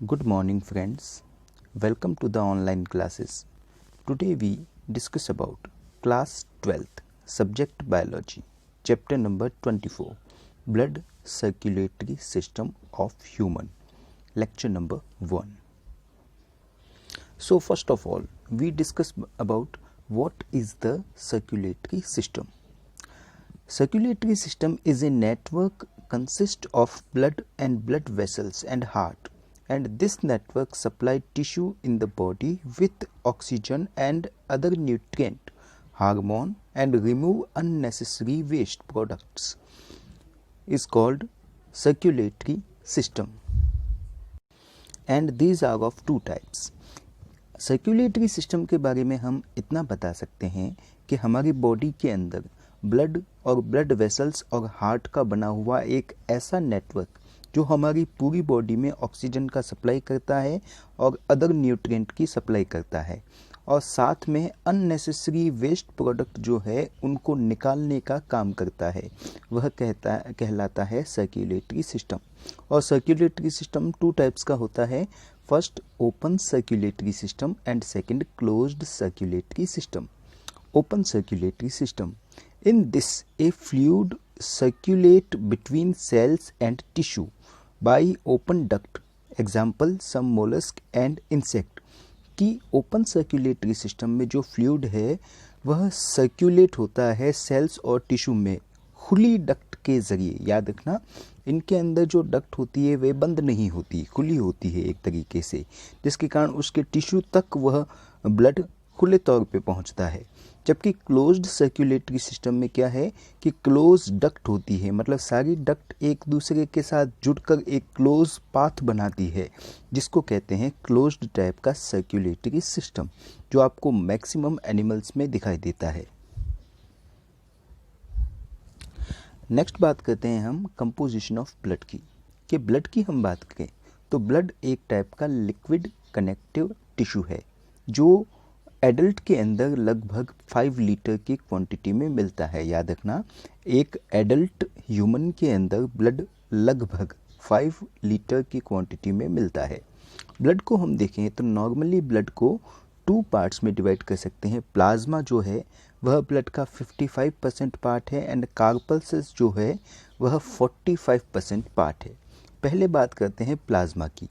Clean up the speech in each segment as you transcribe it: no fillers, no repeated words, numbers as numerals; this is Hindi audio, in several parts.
Good morning, friends. Welcome to the online classes. Today we discuss about class 12th, subject biology, chapter number 24, blood circulatory system of human, lecture number 1. So first of all, we discuss about what is the circulatory system. Circulatory system is a network consists of blood and blood vessels and heart, and this network supply tissue in the body with oxygen and other nutrient, hormone, and remove unnecessary waste products is called circulatory system. And these are of two types. Circulatory system के बारे में हम इतना बता सकते हैं कि हमारी बॉडी के अंदर ब्लड और ब्लड वेसल्स और हार्ट का बना हुआ एक ऐसा नेटवर्क जो हमारी पूरी बॉडी में ऑक्सीजन का सप्लाई करता है और अदर न्यूट्रिएंट की सप्लाई करता है, और साथ में अननेसेसरी वेस्ट प्रोडक्ट जो है उनको निकालने का काम करता है, वह कहलाता है सर्कुलेटरी सिस्टम। और सर्कुलेटरी सिस्टम टू टाइप्स का होता है, first open circulatory system and second closed circulatory system. Open circulatory system, in this a fluid circulate between cells and tissue by open duct, example some mollusk and insect। कि ओपन सर्कुलेटरी सिस्टम में जो फ्लूइड है वह सर्कुलेट होता है सेल्स और टिश्यू में खुली डक्ट के ज़रिए। याद रखना, इनके अंदर जो डक्ट होती है वे बंद नहीं होती, खुली होती है एक तरीके से, जिसके कारण उसके टिश्यू तक वह ब्लड खुले तौर पे पहुंचता है। जबकि क्लोज्ड सर्कुलेटरी सिस्टम में क्या है कि क्लोज डक्ट होती है, मतलब सारी डक्ट एक दूसरे के साथ जुड़कर एक क्लोज पाथ बनाती है, जिसको कहते हैं क्लोज्ड टाइप का सर्कुलेटरी सिस्टम, जो आपको मैक्सिमम एनिमल्स में दिखाई देता है। नेक्स्ट बात करते हैं हम कंपोजिशन ऑफ ब्लड की। कि ब्लड की हम बात करें तो ब्लड एक टाइप का लिक्विड कनेक्टिव टिश्यू है जो एडल्ट के अंदर लगभग 5 लीटर की क्वांटिटी में मिलता है। याद रखना, एक एडल्ट ह्यूमन के अंदर ब्लड लगभग 5 लीटर की क्वांटिटी में मिलता है। ब्लड को हम देखें तो नॉर्मली ब्लड को 2 पार्ट्स में डिवाइड कर सकते हैं। प्लाज्मा जो है वह ब्लड का 55% पार्ट है एंड कार्पल्सेस जो है वह 45% पार्ट है। पहले बात करते हैं प्लाज्मा की।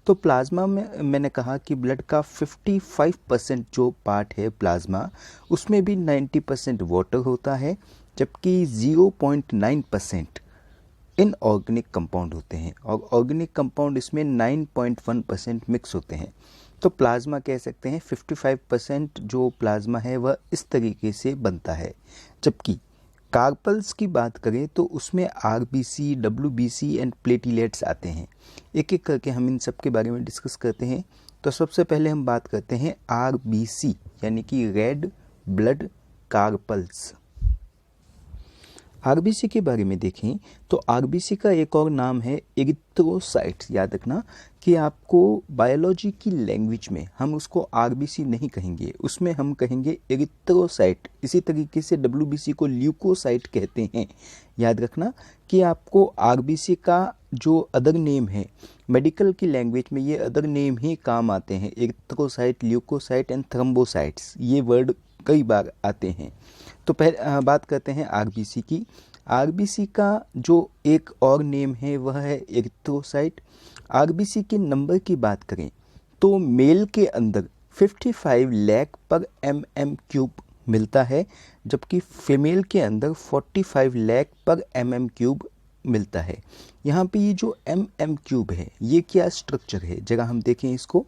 तो प्लाज्मा में मैंने कहा कि ब्लड का 55% जो पार्ट है प्लाज्मा, उसमें भी 90% वाटर होता है, जबकि 0.9% इनऑर्गेनिक कंपाउंड होते हैं, और ऑर्गेनिक कंपाउंड इसमें 9.1% मिक्स होते हैं। तो प्लाज्मा कह सकते हैं 55% जो प्लाज्मा है वह इस तरीके से बनता है। जबकि कार्पल्स की बात करें तो उसमें आरबीसी, डब्ल्यूबीसी एंड प्लेटलेट्स आते हैं। एक एक करके हम इन सब के बारे में डिस्कस करते हैं। तो सबसे पहले हम बात करते हैं आरबीसी यानी कि रेड ब्लड कार्पल्स। आरबीसी के बारे में देखें तो आरबीसी का एक और नाम है एरिथ्रोसाइट्स। याद रखना कि आपको बायोलॉजी की लैंग्वेज में हम उसको आरबीसी नहीं कहेंगे, उसमें हम कहेंगे एरिथ्रोसाइट। इसी तरीके से डब्ल्यूबीसी को ल्यूकोसाइट कहते हैं। याद रखना कि आपको आरबीसी का जो अदर नेम है मेडिकल की लैंग्वेज में, ये अदर नेम ही काम आते हैं। एरिथ्रोसाइट, ल्यूकोसाइट एंड थ्रोम्बोसाइट्स, ये वर्ड कई बार आते हैं। तो पहले बात करते हैं आरबीसी की। आरबीसी का जो एक और नेम है वह है एरिथ्रोसाइट। आरबीसी के नंबर की बात करें तो मेल के अंदर 55 लाख पर mm³ मिलता है, जबकि फीमेल के अंदर 45 लाख पर mm³ मिलता है। यहाँ पे ये जो mm³ है ये क्या स्ट्रक्चर है, जरा हम देखें इसको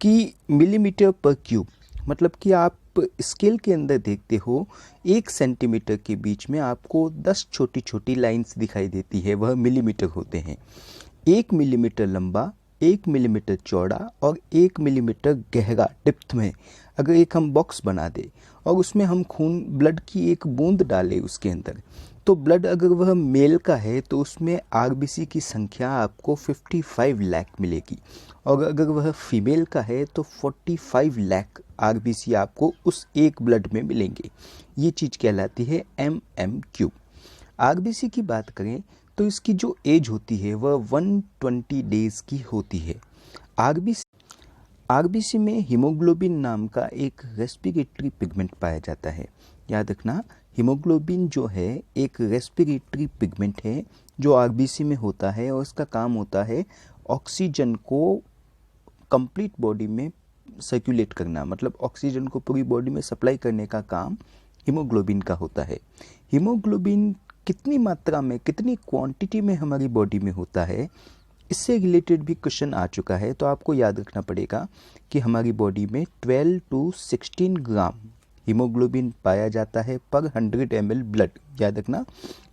कि मिलीमीटर पर क्यूब, मतलब कि आप स्केल के अंदर देखते हो 1 सेंटीमीटर के बीच में आपको 10 छोटी छोटी लाइंस दिखाई देती है, वह मिलीमीटर होते हैं। 1 मिलीमीटर लंबा, 1 मिलीमीटर चौड़ा और 1 मिलीमीटर गहरा डेप्थ में अगर एक हम बॉक्स बना दे और उसमें हम खून ब्लड की एक बूंद डालें उसके अंदर, तो ब्लड अगर वह मेल का है तो उसमें आरबीसी की संख्या आपको 55 लाख मिलेगी, और अगर वह फीमेल का है तो 45 लाख आरबीसी आपको उस एक ब्लड में मिलेंगे। ये चीज़ कहलाती है MM³। आरबीसी की बात करें तो इसकी जो एज होती है वह 120 डेज़ की होती है। आरबीसी में हीमोग्लोबिन नाम का एक रेस्पिरेटरी पिगमेंट पाया जाता है। याद रखना, हीमोग्लोबिन जो है एक रेस्पिरेटरी पिगमेंट है जो आरबीसी में होता है और इसका काम होता है ऑक्सीजन को कंप्लीट बॉडी में सर्कुलेट करना, मतलब ऑक्सीजन को पूरी बॉडी में सप्लाई करने का काम हीमोग्लोबिन का होता है। हीमोग्लोबिन कितनी मात्रा में, कितनी क्वांटिटी में हमारी बॉडी में होता है, इससे रिलेटेड भी क्वेश्चन आ चुका है। तो आपको याद रखना पड़ेगा कि हमारी बॉडी में 12 to 16 ग्राम हीमोग्लोबिन पाया जाता है पर 100 ml ब्लड। याद रखना,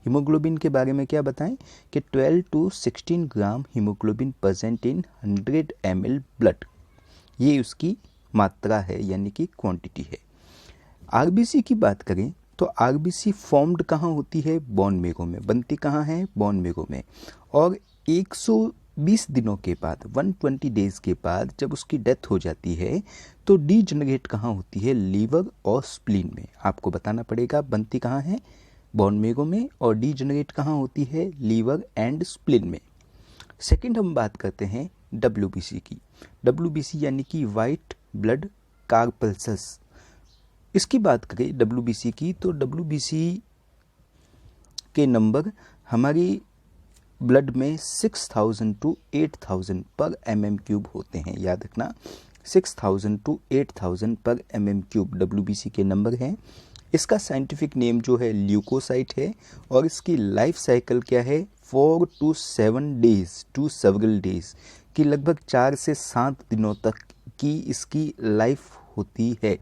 हीमोग्लोबिन के बारे में क्या बताएं कि 12 to 16 gram haemoglobin present in 100 ml blood, ये उसकी मात्रा है यानी कि क्वांटिटी है। आरबीसी की बात करें तो आरबीसी फॉर्म्ड कहाँ होती है? बोन मैरो में। बनती कहाँ है? बोन मैरो में। और 120 दिनों के बाद, 120 डेज के बाद जब उसकी डेथ हो जाती है तो डीजनरेट कहाँ होती है? लीवर और स्प्लीन में। आपको बताना पड़ेगा बनती कहाँ है? बोन मैरो में। और डीजनरेट कहाँ होती है? लीवर एंड स्प्लीन में। सेकंड हम बात करते हैं डब्ल्यूबीसी की। डब्ल्यूबीसी यानी कि वाइट ब्लड कार्पल्सस। इसकी बात करें डब्ल्यूबीसी की तो डब्ल्यूबीसी के नंबर हमारी ब्लड में 6000 to 8000 पर mm³ होते हैं। याद रखना, 6000 to 8000 पर mm³ डब्ल्यूबीसी के नंबर हैं। इसका साइंटिफिक नेम जो है ल्यूकोसाइट है और इसकी लाइफ साइकिल क्या है? 4 to 7 days to several days की, लगभग 4 से 7 दिनों तक की इसकी लाइफ होती है।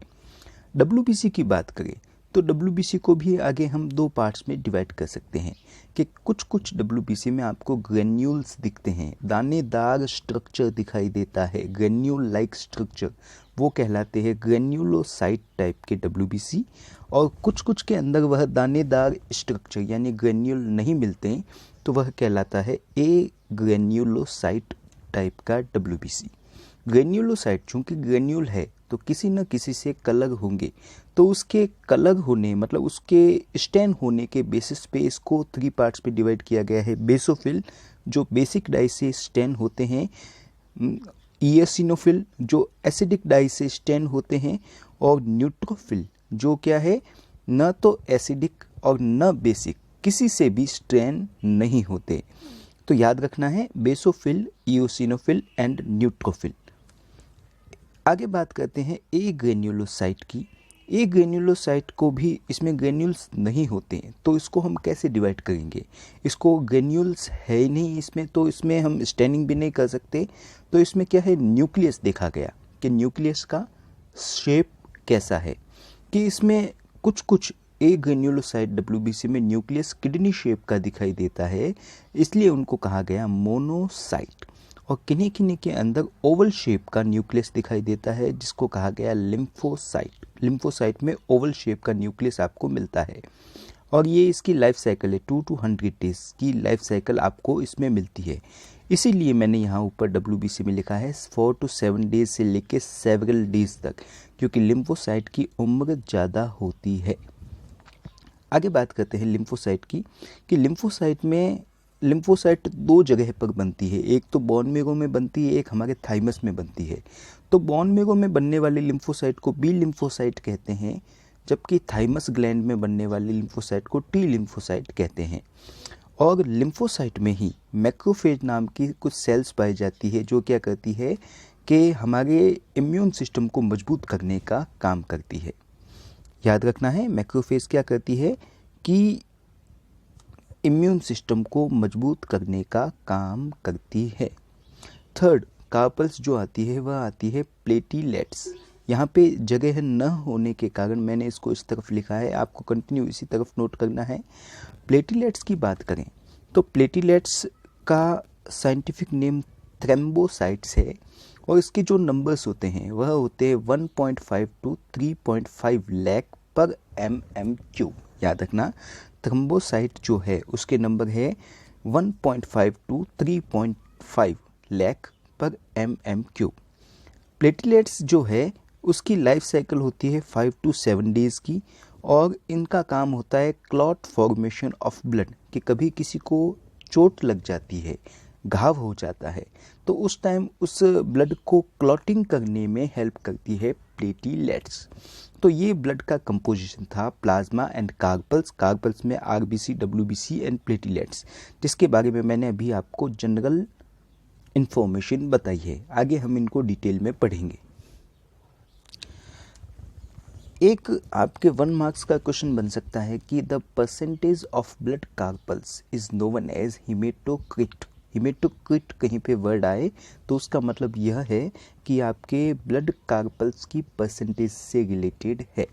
डब्ल्यूबीसी की बात करें तो डब्ल्यूबीसी को भी आगे हम 2 पार्ट्स में डिवाइड कर सकते हैं कि कुछ डब्ल्यूबीसी में आपको ग्रेन्यूल्स दिखते हैं, दानेदार स्ट्रक्चर दिखाई देता है, ग्रेन्यूल लाइक स्ट्रक्चर, वो कहलाते हैं ग्रेन्यूलोसाइट टाइप के डब्ल्यूबीसी। और कुछ के अंदर वह दानेदार स्ट्रक्चर यानी ग्रेन्यूल नहीं मिलते हैं तो वह कहलाता है ए ग्रेन्यूलोसाइट टाइप का डब्ल्यूबीसी। ग्रेन्यूलोसाइट चूंकि ग्रेन्यूल है तो किसी न किसी से कलर होंगे, तो उसके कलर होने मतलब उसके स्टेन होने के बेसिस पे इसको 3 पार्ट्स पे डिवाइड किया गया है। बेसोफिल जो बेसिक डाई से स्टेन होते हैं, इओसिनोफिल जो एसिडिक डाई से स्टेन होते हैं, और न्यूट्रोफिल जो क्या है, न तो एसिडिक और न बेसिक, किसी से भी स्टेन नहीं होते। तो याद रखना है बेसोफिल, इओसिनोफिल एंड न्यूट्रोफिल। आगे बात करते हैं ए ग्रेन्यूलोसाइट की। ए ग्रेन्यूलोसाइट को भी, इसमें ग्रेन्यूल्स नहीं होते हैं तो इसको हम कैसे डिवाइड करेंगे? इसको ग्रेन्यूल्स है ही नहीं इसमें, तो इसमें हम स्टेनिंग भी नहीं कर सकते। तो इसमें क्या है, न्यूक्लियस देखा गया कि न्यूक्लियस का शेप कैसा है, कि इसमें कुछ ए ग्रेन्यूलोसाइट डब्ल्यूबीसी में न्यूक्लियस किडनी शेप का दिखाई देता है, इसलिए उनको कहा गया मोनोसाइट। और किन्हीं के अंदर ओवल शेप का न्यूक्लियस दिखाई देता है जिसको कहा गया लिम्फोसाइट। लिम्फोसाइट में ओवल शेप का न्यूक्लियस आपको मिलता है और ये इसकी लाइफ साइकिल है, 2 to 100 डेज की लाइफ साइकिल आपको इसमें मिलती है। इसीलिए मैंने यहाँ ऊपर डब्ल्यूबीसी में लिखा है 4 to 7 डेज से लेके सेवरल डेज तक, क्योंकि लिम्फोसाइट की उम्र ज़्यादा होती है। आगे बात करते हैं लिम्फोसाइट की, कि लिम्फोसाइट 2 जगह पर बनती है, एक तो बोन मैरो में बनती है, एक हमारे थाइमस में बनती है। तो बोन मैरो में बनने वाले लिम्फोसाइट को बी लिम्फोसाइट कहते हैं, जबकि थाइमस ग्लैंड में बनने वाले लिम्फोसाइट को टी लिम्फोसाइट कहते हैं। और लिम्फोसाइट में ही मैक्रोफेज नाम की कुछ सेल्स पाई जाती है जो क्या करती है कि हमारे इम्यून सिस्टम को मजबूत करने का काम करती है। याद रखना है, मैक्रोफेज क्या करती है कि इम्यून सिस्टम को मजबूत करने का काम करती है। थर्ड कार्पल्स जो आती है वह आती है प्लेटीलेट्स। यहाँ पे जगह न होने के कारण मैंने इसको इस तरफ लिखा है, आपको कंटिन्यू इसी तरफ नोट करना है। प्लेटीलेट्स की बात करें तो प्लेटीलेट्स का साइंटिफिक नेम थ्रोम्बोसाइट्स है और इसके जो नंबर्स होते हैं वह होते हैं 1.5 to 3.5 लाख पर mm³। याद रखना, थ्रोम्बोसाइट जो है उसके नंबर है 1.5 to 3.5 लाख पर mm³। प्लेटलेट्स जो है उसकी लाइफ साइकिल होती है 5 to 7 डेज की और इनका काम होता है क्लॉट फॉर्मेशन ऑफ ब्लड, कि कभी किसी को चोट लग जाती है घाव हो जाता है तो उस टाइम उस ब्लड को क्लॉटिंग करने में हेल्प करती है प्लेटलेट्स। तो ये ब्लड का कंपोजिशन था प्लाज्मा एंड कार्पल्स। कार्पल्स में आरबीसी, डब्ल्यूबीसी एंड प्लेटलेट्स, जिसके बारे में मैंने अभी आपको जनरल इंफॉर्मेशन बताई है। आगे हम इनको डिटेल में पढ़ेंगे। एक आपके 1 मार्क्स का क्वेश्चन बन सकता है कि the percentage of blood corpuscles is known as haematocrit. Haematocrit कहीं पे वर्ड आए तो उसका मतलब यह है कि आपके ब्लड कार्पल्स की परसेंटेज से रिलेटेड है।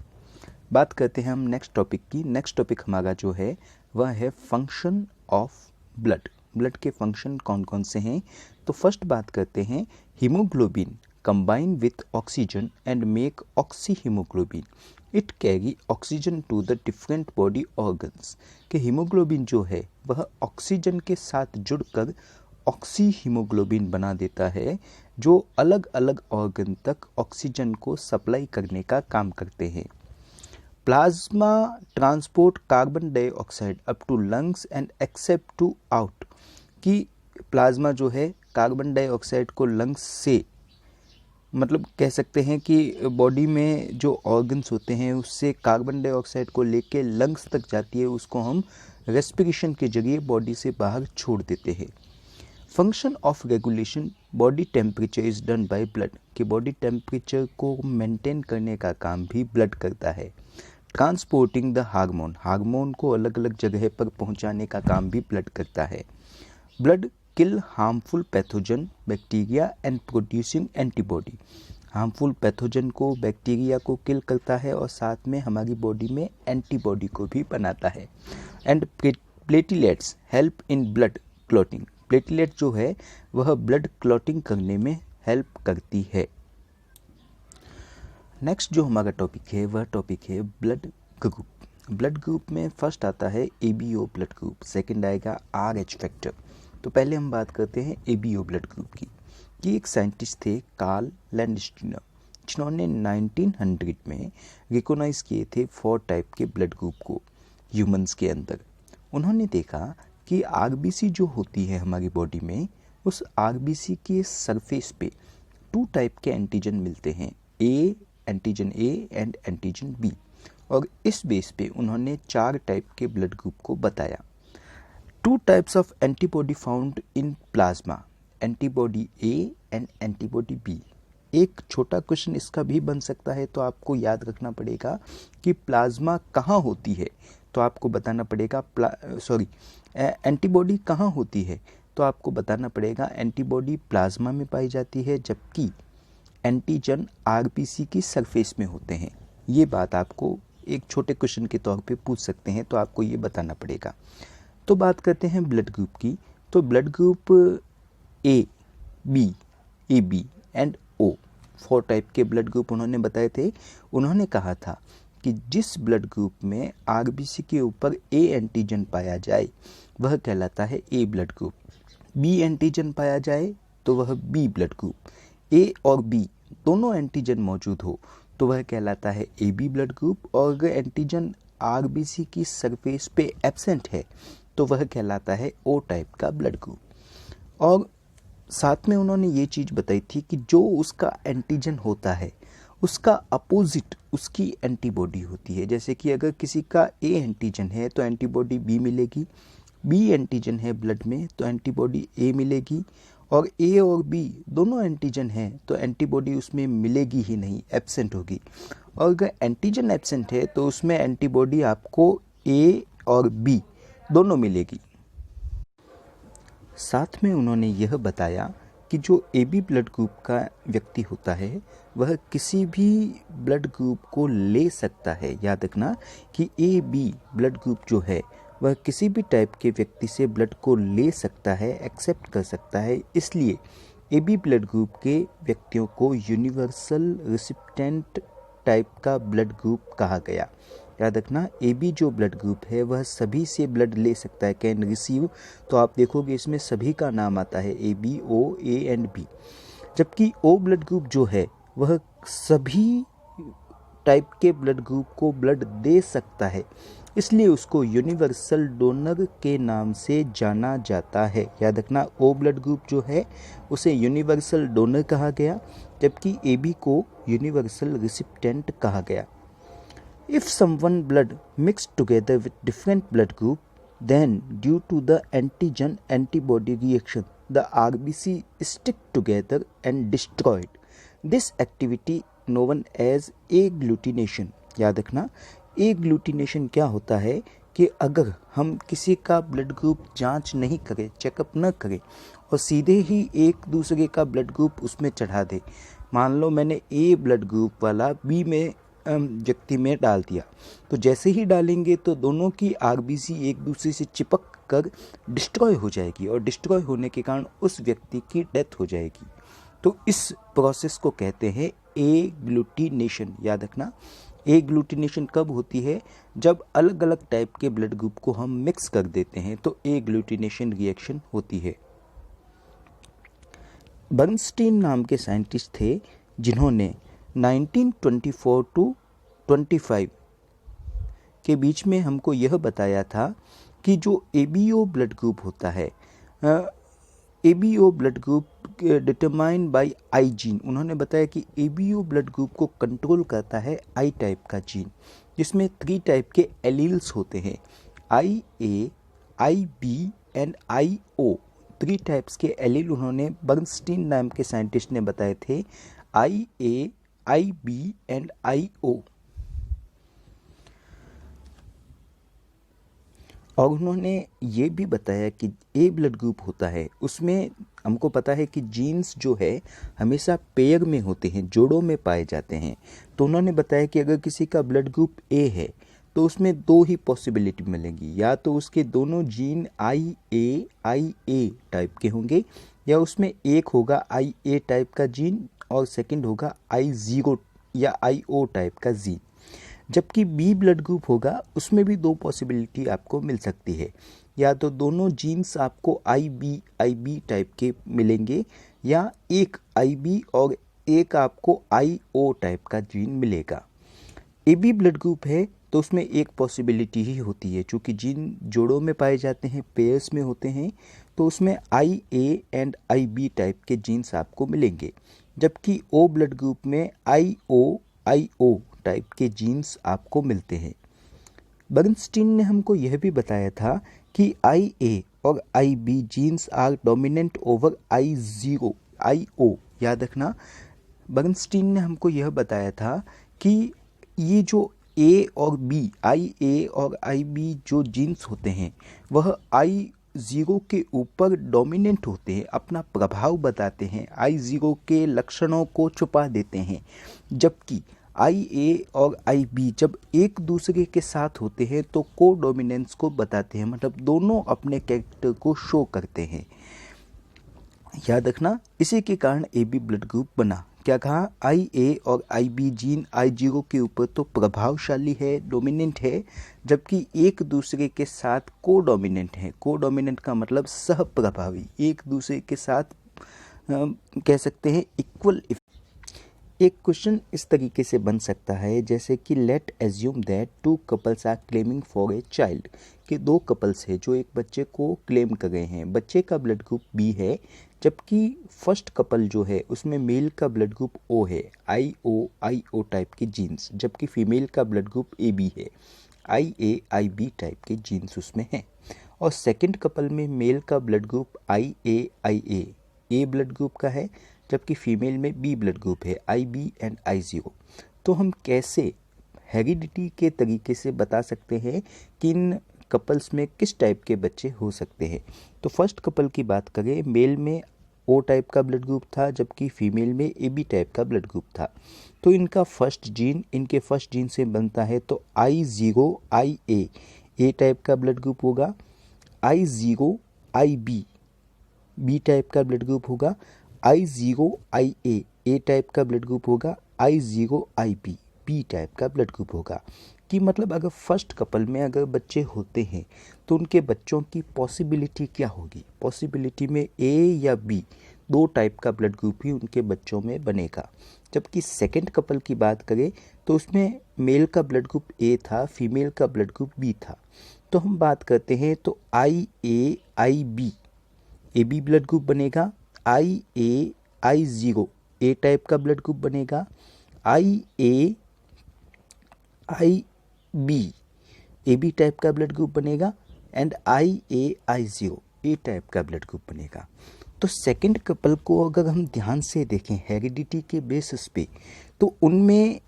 बात करते हैं हम नेक्स्ट टॉपिक की। नेक्स्ट टॉपिक हमारा जो है वह है फंक्शन ऑफ ब्लड। ब्लड के फंक्शन कौन कौन से हैं? तो फर्स्ट बात करते हैं haemoglobin combine with oxygen and make oxyhemoglobin. It carry oxygen to the different body organs. कि हीमोग्लोबिन जो है वह ऑक्सीजन के साथ जुड़कर ऑक्सीहीमोग्लोबिन बना देता है, जो अलग अलग ऑर्गन तक ऑक्सीजन को सप्लाई करने का काम करते हैं। Plasma transport carbon dioxide up to lungs and except to out. कि प्लाज्मा जो है कार्बन डाइऑक्साइड को लंग्स से, मतलब कह सकते हैं कि बॉडी में जो ऑर्गन्स होते हैं उससे कार्बन डाइऑक्साइड को लेके लंग्स तक जाती है, उसको हम रेस्पिरेशन के जरिए बॉडी से बाहर छोड़ देते हैं। Function of regulation body temperature is done by blood. कि बॉडी टेम्परेचर को मेंटेन करने का काम भी ब्लड करता है। ट्रांसपोर्टिंग द हार्मोन, हार्मोन को अलग अलग जगह पर पहुंचाने का काम भी ब्लड करता है। Blood kill harmful pathogen bacteria and producing antibody. Harmful pathogen को, बैक्टीरिया को किल करता है और साथ में हमारी बॉडी में एंटीबॉडी को भी बनाता है। And platelets help in blood clotting. Platelet जो है वह ब्लड क्लॉटिंग करने में हेल्प करती है। नेक्स्ट जो हमारा टॉपिक है वह टॉपिक है ब्लड ग्रुप। ब्लड ग्रुप में फर्स्ट आता है एबीओ ब्लड ग्रुप, सेकंड आएगा आरएच फैक्टर। तो पहले हम बात करते हैं एबीओ ब्लड ग्रुप की। कि एक साइंटिस्ट थे कार्ल लैंडस्टीनर, जिन्होंने 1900 में रिकॉग्नाइज किए थे 4 टाइप के ब्लड ग्रुप को ह्यूमंस के अंदर। उन्होंने देखा कि आरबीसी जो होती है हमारी बॉडी में, उस आरबीसी के सरफेस पे 2 टाइप के एंटीजन मिलते हैं, antigen A and antigen B. और इस बेस पे उन्होंने 4 टाइप के ब्लड ग्रुप को बताया। 2 types of antibody found in plasma, antibody A and antibody B। एक छोटा क्वेश्चन इसका भी बन सकता है, तो आपको याद रखना पड़ेगा कि प्लाज्मा कहाँ होती है, तो आपको बताना पड़ेगा एंटीबॉडी कहाँ होती है, तो आपको बताना पड़ेगा एंटीबॉडी प्लाज्मा में पाई जाती है, जबकि एंटीजन आरबीसी की सरफेस में होते हैं। ये बात आपको एक छोटे क्वेश्चन के तौर पे पूछ सकते हैं, तो आपको ये बताना पड़ेगा। तो बात करते हैं ब्लड ग्रुप की। तो blood group A, B, A B and O, 4 type के ब्लड ग्रुप उन्होंने बताए थे। उन्होंने कहा था कि जिस ब्लड ग्रुप में आरबीसी के ऊपर ए एंटीजन पाया जाए वह कहलाता है ए ब्लड ग्रुप, बी एंटीजन पाया जाए तो वह बी ब्लड ग्रुप, ए और बी दोनों एंटीजन मौजूद हो तो वह कहलाता है ए बी ब्लड ग्रुप, और अगर एंटीजन आरबीसी की सरफेस पे एब्सेंट है तो वह कहलाता है ओ टाइप का ब्लड ग्रुप। और साथ में उन्होंने ये चीज़ बताई थी कि जो उसका एंटीजन होता है उसका अपोजिट उसकी एंटीबॉडी होती है। जैसे कि अगर किसी का ए एंटीजन है तो एंटीबॉडी बी मिलेगी, बी एंटीजन है ब्लड में तो एंटीबॉडी ए मिलेगी, और ए और बी दोनों एंटीजन हैं तो एंटीबॉडी उसमें मिलेगी ही नहीं, एब्सेंट होगी। और अगर एंटीजन एब्सेंट है तो उसमें एंटीबॉडी आपको ए और बी दोनों मिलेगी। साथ में उन्होंने यह बताया कि जो ए बी ब्लड ग्रुप का व्यक्ति होता है वह किसी भी ब्लड ग्रुप को ले सकता है। याद रखना कि ए बी ब्लड ग्रुप जो है वह किसी भी टाइप के व्यक्ति से ब्लड को ले सकता है, एक्सेप्ट कर सकता है। इसलिए ए बी ब्लड ग्रुप के व्यक्तियों को यूनिवर्सल रिसिपिएंट टाइप का ब्लड ग्रुप कहा गया। याद रखना ए बी जो ब्लड ग्रुप है वह सभी से ब्लड ले सकता है, कैन रिसीव। तो आप देखोगे इसमें सभी का नाम आता है A B, O, A and B. जबकि ओ ब्लड ग्रुप जो है वह सभी टाइप के ब्लड ग्रुप को ब्लड दे सकता है, इसलिए उसको यूनिवर्सल डोनर के नाम से जाना जाता है। याद रखना, ओ ब्लड ग्रुप जो है उसे यूनिवर्सल डोनर कहा गया, जबकि AB को यूनिवर्सल रिसिपिएंट कहा गया। If someone blood mixed together with different blood group, then due to the antigen antibody reaction, the RBC stick together and destroyed. This activity known as agglutination. याद रखना, एग्लूटिनेशन क्या होता है कि अगर हम किसी का ब्लड ग्रुप जांच नहीं करें, चेकअप न करें और सीधे ही एक दूसरे का ब्लड ग्रुप उसमें चढ़ा दे, मान लो मैंने A ब्लड ग्रुप वाला B में व्यक्ति में डाल दिया, तो जैसे ही डालेंगे तो दोनों की RBC एक दूसरे से चिपक कर डिस्ट्रॉय हो जाएगी और डिस्ट्रॉय होने के कारण उस व्यक्ति की डेथ हो जाएगी। तो इस प्रोसेस को कहते हैं एग्लूटिनेशन। याद रखना, एग्लूटिनेशन कब होती है? जब अलग अलग टाइप के ब्लड ग्रुप को हम मिक्स कर देते हैं तो एग्लूटिनेशन रिएक्शन होती है। बर्नस्टीन नाम के साइंटिस्ट थे जिन्होंने 1924 टू 25 के बीच में हमको यह बताया था कि जो ABO ब्लड ग्रुप होता है, ABO blood group determined by I gene, उन्होंने बताया कि ABO ब्लड ग्रुप को कंट्रोल करता है आई टाइप का जीन, जिसमें 3 टाइप के एलील्स होते हैं, IA, IB and IO। 3 types के एलील उन्होंने बर्नस्टीन नाम के साइंटिस्ट ने बताए थे, IA, IB एंड IO। और उन्होंने ये भी बताया कि A ब्लड ग्रुप होता है, उसमें हमको पता है कि जीन्स जो है हमेशा पेयर में होते हैं, जोड़ों में पाए जाते हैं। तो उन्होंने बताया कि अगर किसी का ब्लड ग्रुप A है तो उसमें 2 ही पॉसिबिलिटी मिलेंगी, या तो उसके दोनों जीन IA टाइप के होंगे, या उसमें एक होगा IA टाइप का जीन और सेकंड होगा I0 या IO टाइप का जीन। जबकि B ब्लड ग्रुप होगा, उसमें भी 2 पॉसिबिलिटी आपको मिल सकती है, या तो दोनों जीन्स आपको IB टाइप के मिलेंगे, या एक IB और एक आपको IO टाइप का जीन मिलेगा। AB ब्लड ग्रुप है तो उसमें एक पॉसिबिलिटी ही होती है, चूँकि जीन जोड़ों में पाए जाते हैं, पेयर्स में होते हैं, तो उसमें IA एंड IB टाइप के जीन्स आपको मिलेंगे। जबकि O ब्लड ग्रुप में IO टाइप के जीन्स आपको मिलते हैं। बर्नस्टीन ने हमको यह भी बताया था कि IA और IB genes are dominant over IO। याद रखना, बर्नस्टीन ने हमको यह बताया था कि ये जो A और B, IA और IB जो जीन्स होते हैं वह I0 के ऊपर डोमिनेंट होते हैं, अपना प्रभाव बताते हैं, I0 के लक्षणों को छुपा देते हैं। जबकि IA और IB जब एक दूसरे के साथ होते हैं तो को डोमिनेंस को बताते हैं, मतलब दोनों अपने कैरेक्टर को शो करते हैं। याद रखना, इसी के कारण AB ब्लड ग्रुप बना। क्या कहा? IA और IB जीन I0 के ऊपर तो प्रभावशाली है, डोमिनेंट है, जबकि एक दूसरे के साथ को डोमिनेंट है। को डोमिनेंट का मतलब सह प्रभावी, एक दूसरे के साथ कह सकते हैं इक्वल। एक क्वेश्चन इस तरीके से बन सकता है जैसे कि let assume that 2 couples are claiming for a child, कि 2 कपल्स है जो एक बच्चे को क्लेम कर गए हैं। बच्चे का ब्लड ग्रुप B है, जबकि फर्स्ट कपल जो है उसमें मेल का ब्लड ग्रुप O है, IO टाइप के जीन्स, जबकि फीमेल का ब्लड ग्रुप AB है, IB टाइप के जीन्स उसमें हैं। और सेकंड कपल में मेल का blood group IA A blood group का है, जबकि फीमेल में B ब्लड ग्रुप है, IB एंड I0। तो हम कैसे हेरिडिटी के तरीके से बता सकते हैं कि इन कपल्स में किस टाइप के बच्चे हो सकते हैं? तो फर्स्ट कपल की बात करें, मेल में O टाइप का ब्लड ग्रुप था, जबकि फीमेल में AB टाइप का ब्लड ग्रुप था। तो इनका फर्स्ट जीन इनके फर्स्ट जीन से बनता है, तो I0 IA A टाइप का ब्लड ग्रुप होगा, I0 IB B टाइप का ब्लड ग्रुप होगा, I0 IA A टाइप का ब्लड ग्रुप होगा, I0 IB B टाइप का ब्लड ग्रुप होगा। कि मतलब अगर फर्स्ट कपल में अगर बच्चे होते हैं तो उनके बच्चों की पॉसिबिलिटी क्या होगी? पॉसिबिलिटी में A या B 2 टाइप का ब्लड ग्रुप ही उनके बच्चों में बनेगा। जबकि सेकंड कपल की बात करें तो उसमें मेल का ब्लड ग्रुप ए था, फीमेल का ब्लड ग्रुप बी था। तो हम बात करते हैं तो IA IB AB blood group बनेगा, IA I0 ए टाइप का ब्लड ग्रुप बनेगा, IA IB AB टाइप का ब्लड ग्रुप बनेगा and IA I0 A type का ब्लड ग्रुप बनेगा। तो सेकंड कपल को अगर हम ध्यान से देखें हेरिडिटी के बेसिस पे तो उनमें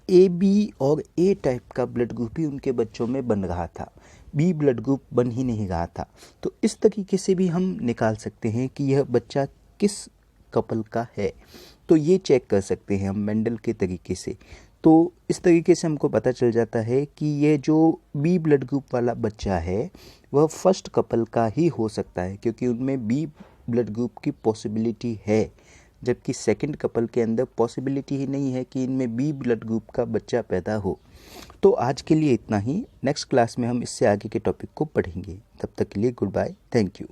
AB और A टाइप का ब्लड ग्रुप ही उनके बच्चों में बन रहा था, B ब्लड ग्रुप बन ही नहीं रहा था। तो इस तरीके से भी हम निकाल सकते हैं कि यह बच्चा किस कपल का है। तो ये चेक कर सकते हैं हम मेंडल के तरीके से। तो इस तरीके से हमको पता चल जाता है कि ये जो B ब्लड ग्रुप वाला बच्चा है वह फर्स्ट कपल का ही हो सकता है, क्योंकि उनमें B ब्लड ग्रुप की पॉसिबिलिटी है, जबकि सेकंड कपल के अंदर पॉसिबिलिटी ही नहीं है कि इनमें B ब्लड ग्रुप का बच्चा पैदा हो। तो आज के लिए इतना ही। नेक्स्ट क्लास में हम इससे आगे के टॉपिक को पढ़ेंगे। तब तक के लिए गुड बाय, थैंक यू।